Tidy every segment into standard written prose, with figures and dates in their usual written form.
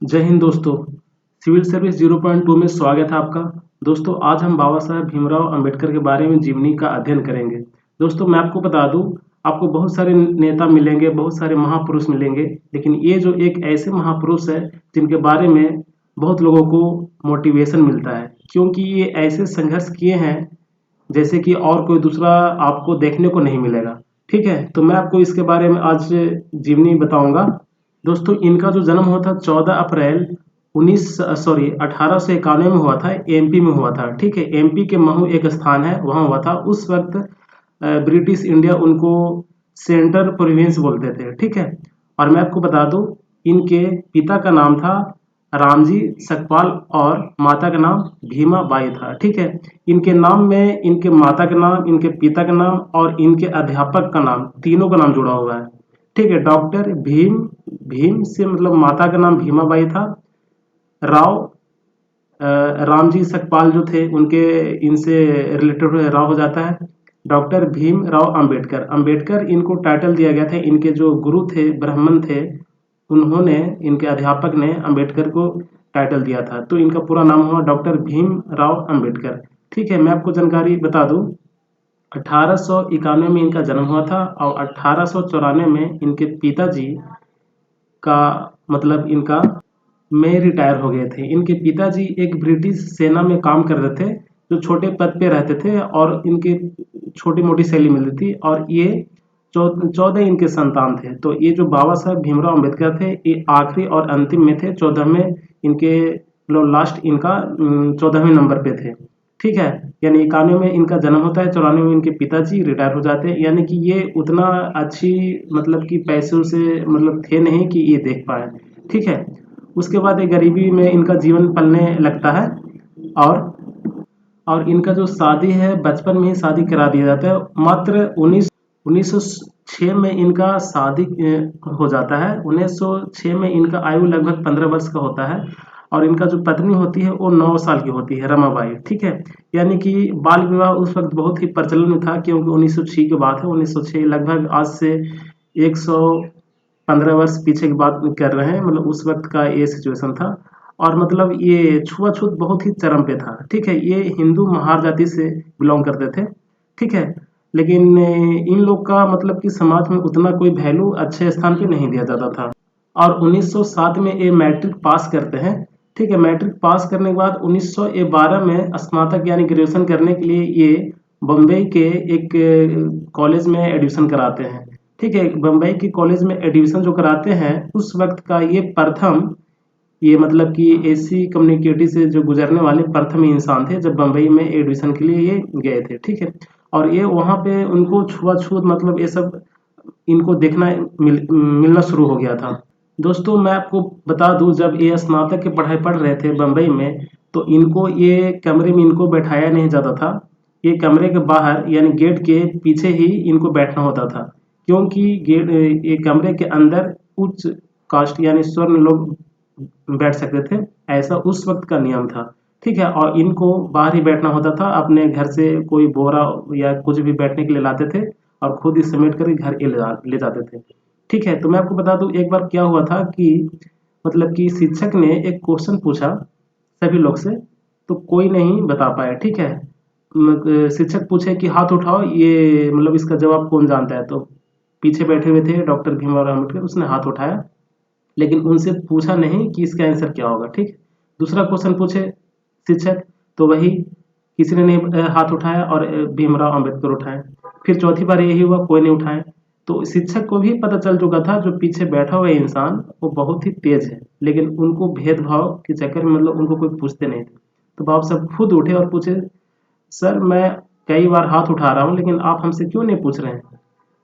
जय हिंद दोस्तों। Civil service 0.2 में स्वागत है आपका। दोस्तों आज हम बाबा साहेब भीमराव अंबेडकर के बारे में जीवनी का अध्ययन करेंगे। दोस्तों मैं आपको बता दूं, आपको बहुत सारे नेता मिलेंगे, बहुत सारे महापुरुष मिलेंगे, लेकिन ये जो एक ऐसे महापुरुष है जिनके बारे में बहुत लोगों को मोटिवेशन मिलता है, क्योंकि ये ऐसे संघर्ष किए हैं जैसे कि और कोई दूसरा आपको देखने को नहीं मिलेगा। ठीक है, तो मैं आपको इसके बारे में आज जीवनी बताऊंगा। दोस्तों इनका जो जन्म हुआ था 14 अप्रैल 1891 में हुआ था। एमपी में हुआ था। ठीक है, एमपी के महू एक स्थान है, वहां हुआ था। उस वक्त ब्रिटिश इंडिया उनको सेंट्रल प्रोविंस बोलते थे। ठीक है, और मैं आपको बता दूं, इनके पिता का नाम था रामजी सकपाल और माता का नाम भीमा बाई था। ठीक है, इनके नाम में इनके माता का नाम, इनके पिता का नाम और इनके अध्यापक का नाम, तीनों का नाम जुड़ा हुआ है। ठीक है, डॉक्टर भीम, भीम से मतलब माता का नाम भीमा बाई था। राव, रामजी सकपाल जो थे उनके इनसे रिलेटेड राव हो जाता है। डॉक्टर भीम राव अंबेडकर, अंबेडकर इनको टाइटल दिया गया था। इनके जो गुरु थे, ब्राह्मण थे, उन्होंने, इनके अध्यापक ने अंबेडकर को टाइटल दिया था, तो इनका पूरा नाम हुआ डॉक्टर भीम राव अंबेडकर। ठीक है, मैं आपको जानकारी बता दूं, 1891 में इनका जन्म हुआ था और 1894 में इनके पिताजी का मतलब इनका में रिटायर हो गए थे। इनके पिताजी एक ब्रिटिश सेना में काम कर रहे थे, जो छोटे पद पे रहते थे और इनके छोटी मोटी सैलरी मिलती थी, और ये 14 इनके संतान थे। तो ये जो बाबा साहेब भीमराव अम्बेडकर थे, ये आखिरी और अंतिम में थे। 14वें इनके लास्ट इनका 14वें नंबर पे थे। ठीक है, यानी 91 में इनका जन्म होता है, 94 में इनके पिताजी रिटायर हो जाते हैं। यानी कि ये उतना अच्छी मतलब कि पैसों से मतलब थे नहीं कि ये देख पाए। ठीक है, उसके बाद ये गरीबी में इनका जीवन पलने लगता है, और इनका जो शादी है बचपन में ही शादी करा दिया जाता है। मात्र 1906 में इनका शादी हो जाता है। 1906 में इनका आयु लगभग 15 वर्ष का होता है, और इनका जो पत्नी होती है वो 9 साल की होती है, रमाबाई। ठीक है, यानी कि बाल विवाह उस वक्त बहुत ही प्रचलन में था, क्योंकि 1906 की बात है। 1906 लगभग आज से 115 वर्ष पीछे की बात कर रहे हैं, मतलब उस वक्त का ये सिचुएशन था। और मतलब ये छुआछूत बहुत ही चरम पे था। ठीक है, ये हिंदू महार जाति से बिलोंग करते थे। ठीक है, लेकिन इन लोग का मतलब कि समाज में उतना कोई वैल्यू अच्छे स्थान पे नहीं दिया जाता था। और 1907 में ये मैट्रिक पास करते हैं। ठीक है, मैट्रिक पास करने के बाद 1912 में स्नातक यानी ग्रेजुएशन करने के लिए ये बम्बई के एक कॉलेज में एडमिशन कराते हैं। ठीक है, बम्बई के कॉलेज में एडमिशन जो कराते हैं, उस वक्त का ये प्रथम, ये मतलब कि एसी कम्युनिटी से जो गुजरने वाले प्रथम ही इंसान थे, जब बम्बई में एडमिशन के लिए ये गए थे। ठीक है, और ये वहाँ पे उनको छुआछूत मतलब ये सब इनको देखना मिलना शुरू हो गया था। दोस्तों मैं आपको बता दूं, जब ये स्नातक की पढ़ाई पढ़ रहे थे बम्बई में, तो इनको ये कमरे में इनको बैठाया नहीं जाता था। ये कमरे के बाहर यानी गेट के पीछे ही इनको बैठना होता था, क्योंकि गेट ये कमरे के अंदर उच्च कास्ट यानी स्वर्ण लोग बैठ सकते थे, ऐसा उस वक्त का नियम था। ठीक है, और इनको बाहर ही बैठना होता था। अपने घर से कोई बोरा या कुछ भी बैठने के लिए लाते थे, और खुद ही समेट कर घर ले जाते थे। ठीक है, तो मैं आपको बता दूं, एक बार क्या हुआ था कि मतलब कि शिक्षक ने एक क्वेश्चन पूछा सभी लोग से, तो कोई नहीं बता पाया। ठीक है, शिक्षक पूछे कि हाथ उठाओ, ये मतलब इसका जवाब कौन जानता है। तो पीछे बैठे हुए थे डॉक्टर भीमराव अम्बेडकर, उसने हाथ उठाया, लेकिन उनसे पूछा नहीं कि इसका आंसर क्या होगा। ठीक, दूसरा क्वेश्चन पूछे शिक्षक, तो वही किसी ने नहीं हाथ उठाया, और भीमराव अंबेडकर उठाए। फिर चौथी बार यही हुआ, कोई नहीं उठाए। तो शिक्षक को भी पता चल चुका था जो पीछे बैठा हुआ इंसान वो बहुत ही तेज है, लेकिन उनको भेदभाव के चक्कर में मतलब उनको कोई पूछते नहीं थे। तो बाबा साहब खुद उठे और पूछे, सर मैं कई बार हाथ उठा रहा हूँ, लेकिन आप हमसे क्यों नहीं पूछ रहे हैं।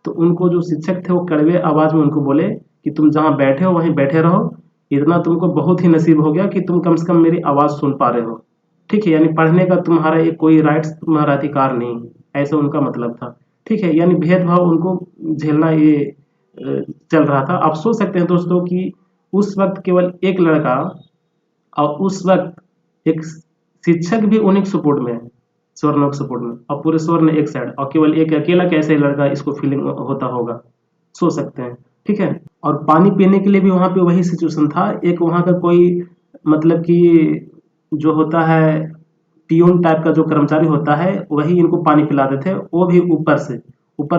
तो उनको जो शिक्षक थे वो कड़वे आवाज में उनको बोले कि तुम जहाँ बैठे हो वहीं बैठे रहो, इतना तुमको बहुत ही नसीब हो गया कि तुम कम से कम मेरी आवाज सुन पा रहे हो। ठीक है, यानी पढ़ने का तुम्हारा एक कोई राइट्स, तुम्हारा अधिकार नहीं, ऐसा उनका मतलब था। ठीक है, यानी भेदभाव उनको झेलना ये चल रहा था। आप सोच सकते हैं दोस्तों कि उस वक्त केवल एक लड़का, और उस वक्त एक शिक्षक भी उन्हीं के सपोर्ट में है, स्वर्णों के सपोर्ट में, और पूरे स्वर्ण एक साइड, और केवल एक अकेला कैसे लड़का इसको फीलिंग होता होगा, सोच सकते हैं। ठीक है। और पानी पीने के लिए भी वहाँ पे वही सिचुएशन था। एक वहाँ का कोई मतलब कि जो होता है पियून टाइप का जो कर्मचारी होता है, वही इनको पानी पिलाते थे, वो भी ऊपर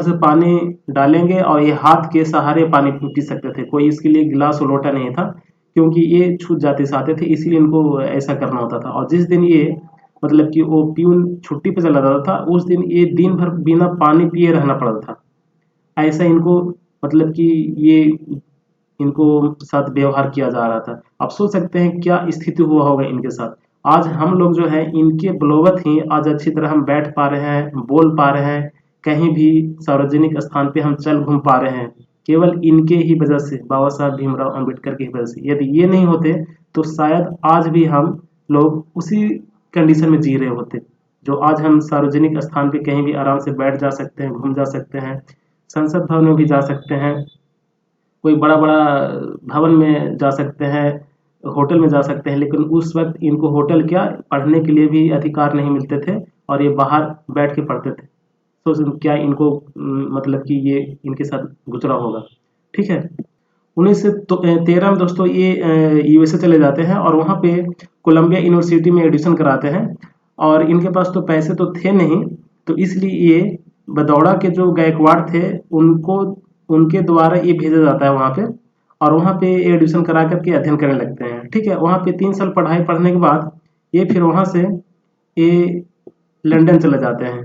से पानी डालेंगे और ये हाथ के सहारे पानी पी सकते थे। कोई इसके लिए गिलास और लोटा नहीं था, क्योंकि ये छूत जाति से आते थे, इसीलिए इनको ऐसा करना होता था। और जिस दिन ये मतलब कि वो पियून छुट्टी पे चला जाता था, उस दिन ये दिन भर बिना पानी पिए रहना पड़ता था। ऐसा इनको मतलब कि ये इनको साथ व्यवहार किया जा रहा था। आप सोच सकते हैं क्या स्थिति हुआ होगा इनके साथ। आज हम लोग जो है इनके बलौवत ही आज अच्छी तरह हम बैठ पा रहे हैं, बोल पा रहे हैं, कहीं भी सार्वजनिक स्थान पे हम चल घूम पा रहे हैं, केवल इनके ही वजह से, बाबा साहब भीमराव अम्बेडकर की वजह से। यदि ये नहीं होते तो शायद आज भी हम लोग उसी कंडीशन में जी रहे होते। जो आज हम सार्वजनिक स्थान पे कहीं भी आराम से बैठ जा सकते हैं, घूम जा सकते हैं, संसद भवन में भी जा सकते हैं, कोई बड़ा-बड़ा भवन में जा सकते हैं, होटल में जा सकते हैं। लेकिन उस वक़्त इनको होटल क्या, पढ़ने के लिए भी अधिकार नहीं मिलते थे और ये बाहर बैठ के पढ़ते थे। तो क्या इनको मतलब कि ये इनके साथ गुज़रा होगा। ठीक है। 1913 में दोस्तों ये यूएसए चले जाते हैं और वहाँ पे कोलंबिया यूनिवर्सिटी में एडमिशन कराते हैं। और इनके पास तो पैसे तो थे नहीं, तो इसलिए ये बड़ौदा के जो गायकवाड़ थे, उनको उनके द्वारा ये भेजा जाता है वहाँ पे। और वहाँ पे एडमिशन करा करके अध्ययन करने लगते हैं। ठीक है। वहाँ पे 3 साल पढ़ाई पढ़ने के बाद ये फिर वहाँ से ये लंदन चले जाते हैं।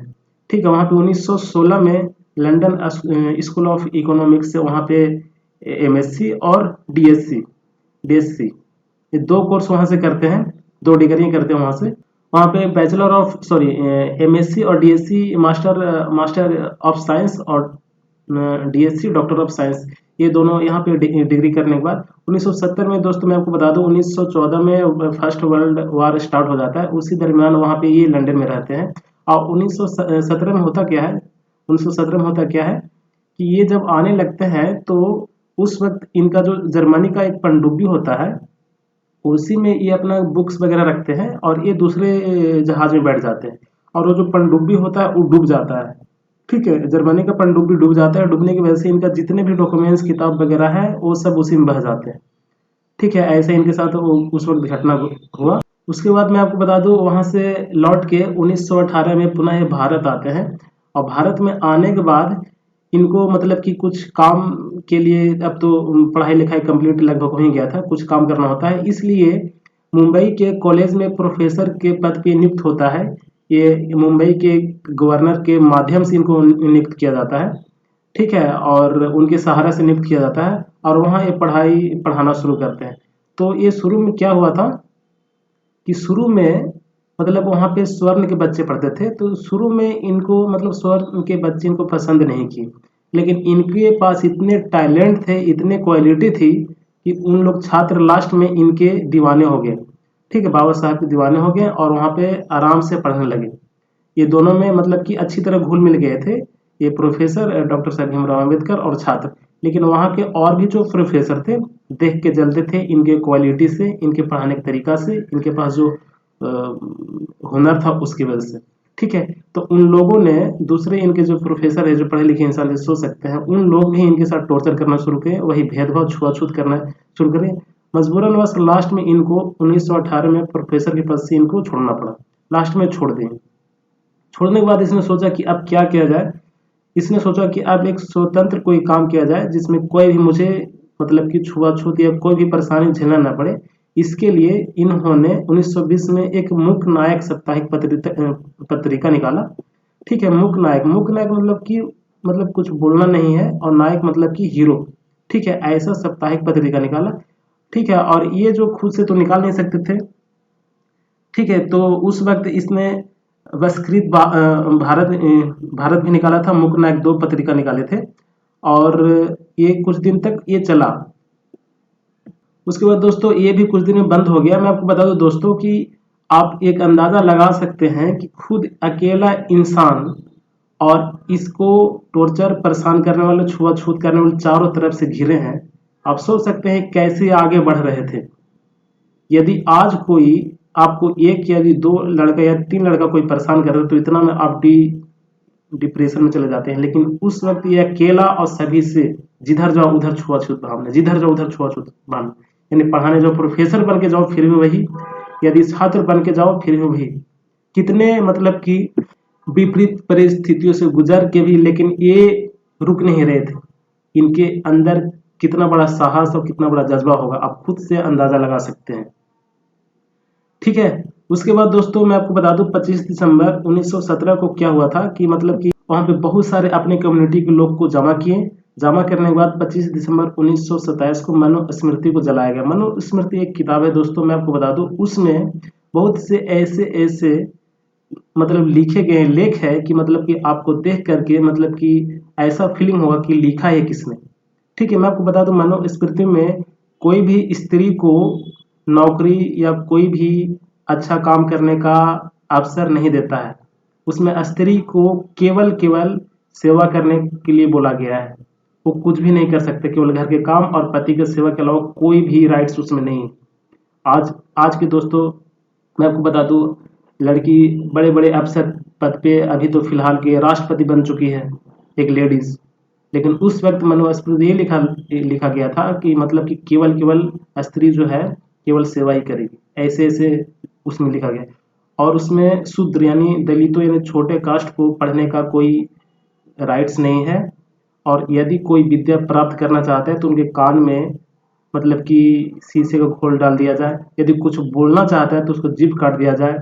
ठीक है। वहाँ पे 1916 में लंदन स्कूल ऑफ इकोनॉमिक्स से वहाँ पे एमएससी और डीएससी ये 2 कोर्स वहाँ से करते हैं, 2 डिग्री करते हैं वहाँ से। वहाँ पे बैचलर ऑफ सॉरी एमएससी और डीएससी मास्टर ऑफ साइंस और डीएससी डॉक्टर ऑफ साइंस, ये दोनों यहाँ पे डिग्री करने के बाद 1970 में दोस्तों मैं आपको बता दूं 1914 में फर्स्ट वर्ल्ड वार स्टार्ट हो जाता है। उसी दरमियान वहाँ पे ये लंदन में रहते हैं। और 1917 में होता क्या है, 1917 में होता क्या है कि ये जब आने लगते हैं तो उस वक्त इनका जो जर्मनी का एक पनडुब्बी होता है, उसी में ये अपना बुक्स वगैरह रखते हैं और ये दूसरे जहाज में बैठ जाते हैं। और वो जो पनडुब्बी होता है वो डूब जाता है। ठीक है। जर्मनी का पनडुब्बी डूब जाता है। डूबने की वजह से इनका जितने भी डॉक्यूमेंट्स किताब वगैरह है वो सब उसी में बह जाते हैं। ठीक है। ऐसे इनके साथ उस वक्त घटना हुआ। उसके बाद मैं आपको बता दूं वहां से लौट के 1918 में पुनः ये भारत आते हैं। और भारत में आने के बाद इनको मतलब कि कुछ काम के लिए, अब तो पढ़ाई लिखाई कंप्लीट लगभग हो ही गया था, कुछ काम करना होता है, इसलिए मुंबई के कॉलेज में प्रोफेसर के पद पे नियुक्त होता है। ये मुंबई के गवर्नर के माध्यम से इनको नियुक्त किया जाता है। ठीक है। और उनके सहारा से नियुक्त किया जाता है और वहाँ ये पढ़ाई पढ़ाना शुरू करते हैं। तो ये शुरू में क्या हुआ था कि शुरू में मतलब वहाँ पे स्वर्ण के बच्चे पढ़ते थे, तो शुरू में इनको मतलब स्वर्ण के बच्चे इनको पसंद नहीं किए। लेकिन इनके पास इतने टैलेंट थे, इतने क्वालिटी थी कि उन लोग छात्र लास्ट में इनके दीवाने हो गए। ठीक है। बाबा साहब के दीवाने हो गए और वहाँ पे आराम से पढ़ने लगे। ये दोनों में मतलब कि अच्छी तरह घुल मिल गए थे, ये प्रोफेसर डॉक्टर साहब भीमराव अम्बेडकर और छात्र। लेकिन वहाँ के और भी जो प्रोफेसर थे देख के जलते थे इनके क्वालिटी से, इनके पढ़ाने के तरीका से, इनके पास जो हुनर था उसकी वजह से। ठीक है। तो उन लोगों ने, दूसरे इनके जो प्रोफेसर है जो पढ़े लिखे इंसान है सोच सकते हैं, उन लोग भी इनके साथ टॉर्चर करना शुरू किए, वही भेदभाव छुआछूत करना शुरू करे। मजबूरन वश लास्ट में इनको 1918 में प्रोफेसर के पद से इनको छोड़ना पड़ा। लास्ट में छोड़ दिए। छोड़ने के बाद इसने सोचा कि अब क्या किया जाए। इसने सोचा कि अब एक स्वतंत्र कोई काम किया जाए जिसमें कोई भी मुझे मतलब कि छुआछूत या कोई भी परेशानी झेलना ना पड़े। इसके लिए इन्होंने 1920 में एक मूक नायक साप्ताहिक पत्रिका निकाला। ठीक है। मूक नायक मतलब कि मतलब कुछ बोलना नहीं है, और नायक मतलब कि हीरो। ठीक है। ऐसा साप्ताहिक पत्रिका निकाला। ठीक है। और ये जो खुद से तो निकाल नहीं सकते थे। ठीक है। तो उस वक्त इसने बसकृत भारत भी निकाला था। मूक नायक 2 पत्रिका निकाले थे और ये कुछ दिन तक ये चला। उसके बाद दोस्तों ये भी कुछ दिन में बंद हो गया। मैं आपको बता दूं दोस्तों कि आप एक अंदाजा लगा सकते हैं कि खुद अकेला इंसान और इसको टॉर्चर परेशान करने वाले, छुआछूत करने वाले चारों तरफ से घिरे हैं। आप सोच सकते हैं कैसे आगे बढ़ रहे थे। यदि आज कोई आपको एक या दो लड़का या 3 लड़का कोई परेशान कर रहे तो इतना में आप डिप्रेशन में चले जाते हैं। लेकिन उस वक्त ये अकेला और सभी से जिधर जाओ उधर छुआछूत भावना, जिधर जाओ उधर छुआछूत भावना, यानी पढ़ाने जाओ, प्रोफेसर बन के जाओ फिर भी वही, यदि छात्र बन के जाओ फिर भी वही। कितने मतलब कि विपरीत परिस्थितियों से गुजर के भी लेकिन ये रुक नहीं रहे थे। इनके अंदर कितना बड़ा साहस और कितना बड़ा जज्बा होगा, आप खुद से अंदाजा लगा सकते हैं। ठीक है, उसके बाद दोस्तों मैं आपको बता दूं 25 दिसंबर 1917 को क्या हुआ था कि मतलब कि वहां पे बहुत सारे अपने कम्युनिटी के लोग को जमा किए। जमा करने के बाद 25 दिसंबर 1927 को मनुस्मृति को जलाया गया। मनुस्मृति एक किताब है दोस्तों, मैं आपको बता दूं उसमें बहुत से ऐसे ऐसे मतलब लिखे गए लेख है कि मतलब कि आपको देख करके मतलब कि ऐसा फीलिंग होगा कि लिखा है किसने। ठीक है, मैं आपको बता दूं मनुस्मृति में कोई भी स्त्री को नौकरी या कोई भी अच्छा काम करने का अवसर नहीं देता है। उसमें स्त्री को केवल केवल सेवा करने के लिए बोला गया है। वो कुछ भी नहीं कर सकते, केवल घर के काम और पति की सेवा के अलावा कोई भी राइट्स उसमें नहीं है। आज आज के दोस्तों मैं आपको बता दूं लड़की बड़े बड़े अफसर पद पे अभी तो फिलहाल के राष्ट्रपति बन चुकी है एक लेडीज। लेकिन उस वक्त मनुस्मृति ये लिखा लिखा गया था कि मतलब कि केवल केवल स्त्री जो है केवल सेवा ही करेगी, ऐसे ऐसे उसमें लिखा गया। और उसमें शूद्र यानी दलितों यानी छोटे कास्ट को पढ़ने का कोई राइट्स नहीं है। और यदि कोई विद्या प्राप्त करना चाहते हैं तो उनके कान में मतलब कि शीशे का खोल डाल दिया जाए। यदि कुछ बोलना चाहता है तो उसको जीभ काट दिया जाए।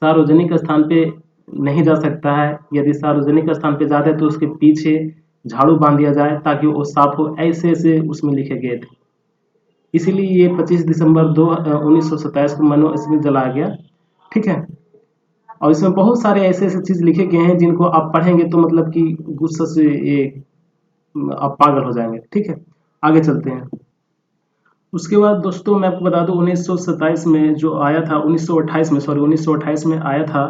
सार्वजनिक स्थान पे नहीं जा सकता है, यदि सार्वजनिक स्थान पे जाता है तो उसके पीछे झाड़ू बांध दिया जाए ताकि वो साफ हो, ऐसे ऐसे उसमें लिखे गए थे। इसीलिए ये 25 दिसंबर 1927 को मनुस्मृति जलाया गया। ठीक है, और इसमें बहुत सारे ऐसे ऐसे चीज लिखे गए हैं जिनको आप पढ़ेंगे तो मतलब कि गुस्सा से ये आप पागल हो जाएंगे। ठीक है, आगे चलते हैं। उसके बाद दोस्तों मैं आपको बता दूं 1927 में जो आया था 1928 में सॉरी 1928 में आया था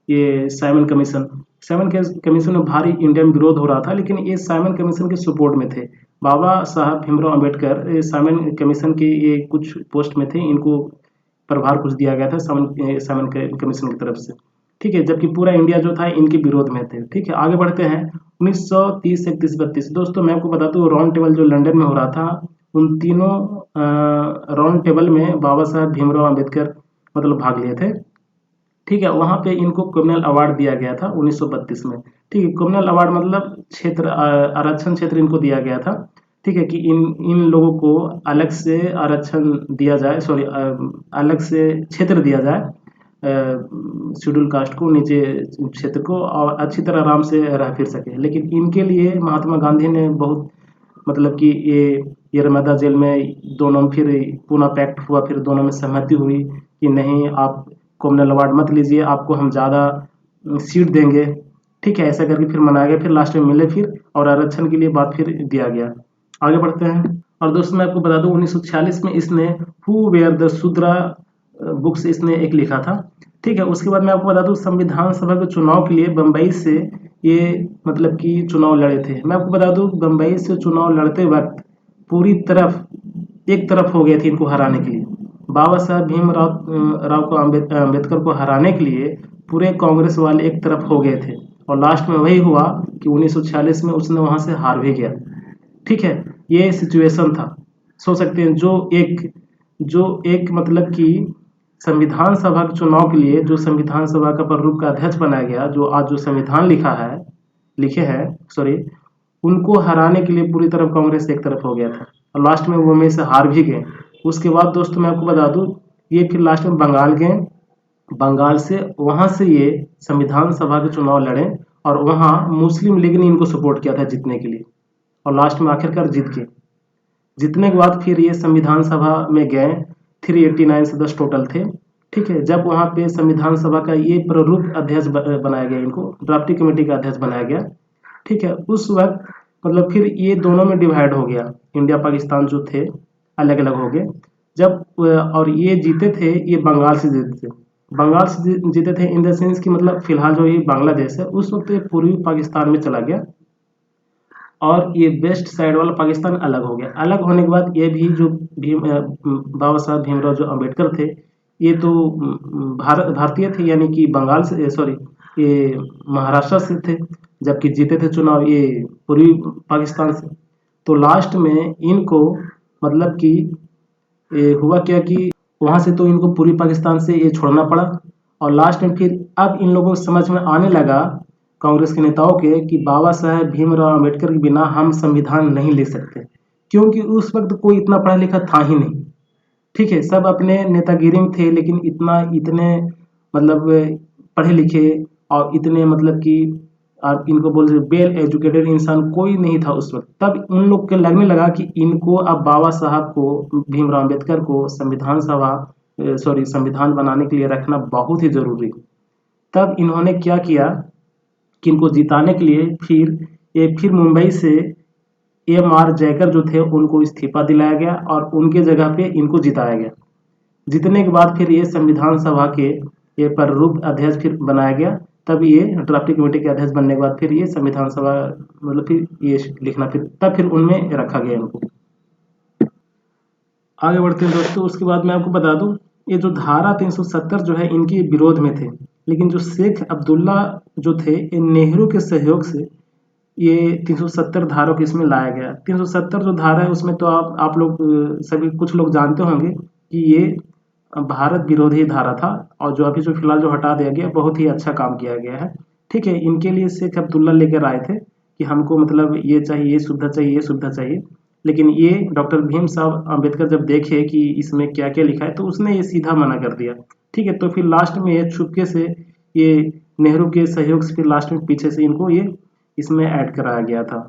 ये साइमन कमीशन। साइमन कमीशन में भारी इंडियन विरोध हो रहा था, लेकिन ये साइमन कमीशन के सपोर्ट में थे। बाबा साहब भीमराव अंबेडकर साइमन कमीशन के ये कुछ पोस्ट में थे, इनको प्रभार कुछ दिया गया था साइमन कमीशन की तरफ से। ठीक है, जबकि पूरा इंडिया जो था इनके विरोध में थे। ठीक है, आगे बढ़ते हैं 1930 31 32 दोस्तों मैं आपको बता दूं राउंड टेबल जो लंदन में हो रहा था उन तीनों राउंड टेबल में बाबा साहब भीमराव अंबेडकर मतलब भाग लिए थे। ठीक है, वहां पे इनको कम्युनल अवार्ड दिया गया था 1932 में। ठीक है, कम्युनल अवार्ड मतलब क्षेत्र आरक्षण क्षेत्र इनको दिया गया था। ठीक है, कि इन इन लोगों को अलग से आरक्षण दिया जाए, सॉरी अलग से क्षेत्र दिया जाए शेड्यूल कास्ट को, नीचे क्षेत्र को, और अच्छी तरह आराम से रह फिर सके। लेकिन इनके लिए महात्मा गांधी ने बहुत मतलब कि ये रमदा जेल में दोनों में फिर पूना पैक्ट हुआ, फिर दोनों में सहमति हुई कि नहीं आप कम्युनल अवार्ड मत लीजिए, आपको हम ज़्यादा सीट देंगे। ठीक है, ऐसा करके फिर मनाया गया, फिर लास्ट में मिले फिर और आरक्षण के लिए बात फिर दिया गया। आगे बढ़ते हैं। और दोस्तों मैं आपको बता दूं 1946 में इसने हु वेयर द शूद्रा बुक्स इसने एक लिखा था। ठीक है, उसके बाद मैं आपको बता दूं संविधान सभा के चुनाव के लिए बम्बई से ये मतलब कि चुनाव लड़े थे। मैं आपको बता दूं बम्बई से चुनाव लड़ते वक्त पूरी तरफ एक तरफ हो गए थे इनको हराने के लिए। बाबा साहब भीमराव राव को अम्बेडकर को हराने के लिए पूरे कांग्रेस वाले एक तरफ हो गए थे, और लास्ट में वही हुआ कि 1946 में उसने वहां से हार भी गया। ठीक है, ये सिचुएशन था। सोच सकते हैं जो एक मतलब कि संविधान सभा के चुनाव के लिए जो संविधान सभा का प्रारूप का अध्यक्ष बनाया गया, जो आज जो संविधान लिखे हैं सॉरी, उनको हराने के लिए पूरी तरफ कांग्रेस एक तरफ हो गया था, और लास्ट में वो में से हार भी गए। उसके बाद दोस्तों मैं आपको बता दूं ये फिर लास्ट में बंगाल गए। बंगाल से वहां से ये संविधान सभा के चुनाव लड़े, और वहां मुस्लिम लीग ने इनको सपोर्ट किया था जीतने के लिए, और लास्ट में आखिरकार जीत गए। जीतने के बाद फिर ये संविधान सभा में गए। 389 सदस्य टोटल थे। ठीक है, जब वहां पे संविधान सभा का ये प्रारूप अध्यक्ष बनाया गया, इनको ड्राफ्टिंग कमेटी का अध्यक्ष बनाया गया। ठीक है, उस वक्त मतलब फिर ये दोनों में डिवाइड हो गया, इंडिया पाकिस्तान जो थे अलग अलग हो गए। जब और ये जीते थे, ये बंगाल से जीते थे। बंगाल से जीते थे इन द सेंस कि मतलब फिलहाल जो ये बांग्लादेश है उस वक्त ये पूर्वी पाकिस्तान में चला गया, और ये वेस्ट साइड वाला पाकिस्तान अलग हो गया। अलग होने के बाद ये भी जो बाबा साहब भीमराव जो अम्बेडकर थे, ये तो भारतीय थे, यानी कि बंगाल से सॉरी ये महाराष्ट्र से थे, जबकि जीते थे चुनाव ये पूर्वी पाकिस्तान से। तो लास्ट में इनको मतलब कि हुआ क्या कि वहाँ से तो इनको पूरी पाकिस्तान से ये छोड़ना पड़ा। और लास्ट में फिर अब इन लोगों को समझ में आने लगा कांग्रेस के नेताओं के कि बाबा साहेब भीमराव अम्बेडकर के बिना हम संविधान नहीं लिख सकते, क्योंकि उस वक्त कोई इतना पढ़ा लिखा था ही नहीं। ठीक है, सब अपने नेतागिरी में थे, लेकिन इतने मतलब पढ़े लिखे और इतने मतलब कि आप इनको बोल रहे वेल एजुकेटेड इंसान कोई नहीं था उस वक्त। तब उन लोग के लगने लगा कि इनको अब बाबा साहब को, भीमराव अम्बेडकर को संविधान सभा संविधान बनाने के लिए रखना बहुत ही जरूरी। तब इन्होंने क्या किया कि इनको जिताने के लिए फिर मुंबई से AMR जयकर जो थे उनको इस्तीफा दिलाया गया और उनके जगह पे इनको जिताया गया। जीतने के बाद फिर ये संविधान सभा के ये प्रारूप अध्यक्ष फिर बनाया गया। तब ये ड्राफ्टिंग कमेटी के अध्यक्ष बनने के बाद फिर ये संविधान सभा मतलब फिर ये लिखना फिर उनमें रखा गया इनको। आगे बढ़ते हैं दोस्तों। उसके बाद मैं आपको बता दूं, ये जो धारा 370 जो है इनके विरोध में थे, लेकिन जो शेख अब्दुल्ला जो थे, ये नेहरू के सहयोग से ये 370 धारा को इसमें लाया गया। 370 जो धारा है उसमें तो आप लोग सभी कुछ लोग जानते होंगे कि ये भारत विरोधी धारा था, और जो अभी जो फिलहाल जो हटा दिया गया, बहुत ही अच्छा काम किया गया है। ठीक है, इनके लिए शेख अब्दुल्ला लेकर आए थे कि हमको मतलब ये चाहिए, ये सुविधा चाहिए, ये सुविधा चाहिए। लेकिन ये डॉक्टर भीम साहब अम्बेडकर जब देखे कि इसमें क्या क्या लिखा है, तो उसने ये सीधा मना कर दिया। ठीक है, तो फिर लास्ट में ये छुपके से ये नेहरू के सहयोग से फिर लास्ट में पीछे से इनको ये इसमें ऐड कराया गया था।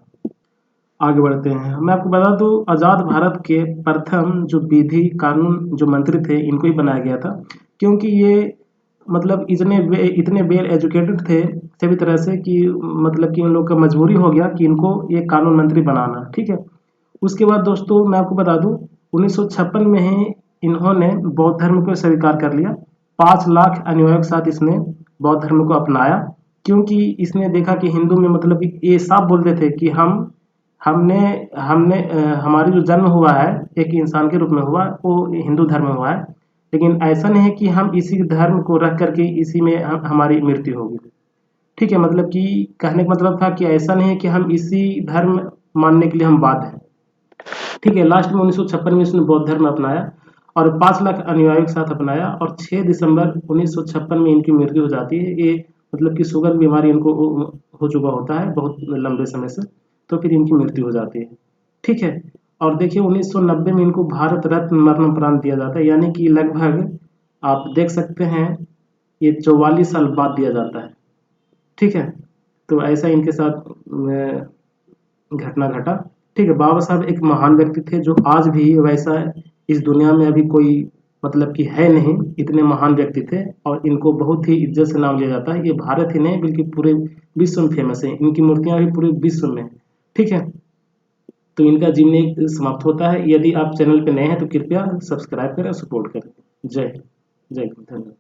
आगे बढ़ते हैं। मैं आपको बता दूं, आज़ाद भारत के प्रथम जो विधि कानून जो मंत्री थे इनको ही बनाया गया था, क्योंकि ये मतलब इतने वेल एजुकेटेड थे सभी तरह से कि मतलब कि उन लोग का मजबूरी हो गया कि इनको ये कानून मंत्री बनाना। ठीक है, उसके बाद दोस्तों मैं आपको बता दूं, 1956 में ही इन्होंने बौद्ध धर्म को स्वीकार कर लिया। 5 लाख अनुयायियों के साथ इसने बौद्ध धर्म को अपनाया, क्योंकि इसने देखा कि हिंदू में मतलब ये साफ बोलते थे कि हमने हमने हमारी जो जन्म हुआ है एक इंसान के रूप में हुआ, वो हिंदू धर्म में हुआ है। लेकिन ऐसा नहीं है कि हम इसी धर्म को रख करके इसी में हमारी मृत्यु होगी। ठीक है, मतलब कि कहने का मतलब था कि ऐसा नहीं है कि हम इसी धर्म मानने के लिए हम बाध्य हैं। ठीक है, लास्ट में 1956 में इसने बौद्ध धर्म अपनाया और 5 लाख अनुयायियों के साथ अपनाया, और 6 दिसंबर 1956 में इनकी मृत्यु हो जाती है। ये मतलब कि शुगर की बीमारी इनको हो चुका होता है बहुत लंबे समय से, तो फिर इनकी मृत्यु हो जाती है। ठीक है, और देखिए 1990 में इनको भारत रत्न मरणोपरांत दिया जाता है, यानी कि लगभग आप देख सकते हैं ये 44 साल बाद दिया जाता है। ठीक है, तो ऐसा इनके साथ घटना घटा। ठीक है, बाबा साहब एक महान व्यक्ति थे जो आज भी वैसा इस दुनिया में अभी कोई मतलब कि है नहीं, इतने महान व्यक्ति थे और इनको बहुत ही इज्जत से नाम लिया जाता है। ये भारत ही नहीं बल्कि पूरे विश्व में फेमस है, इनकी मूर्तियां भी पूरे विश्व में। ठीक है, तो इनका जीवनी समाप्त होता है। यदि आप चैनल पे नए हैं तो कृपया सब्सक्राइब करें और सपोर्ट करें। जय जय हिंद, धन्यवाद।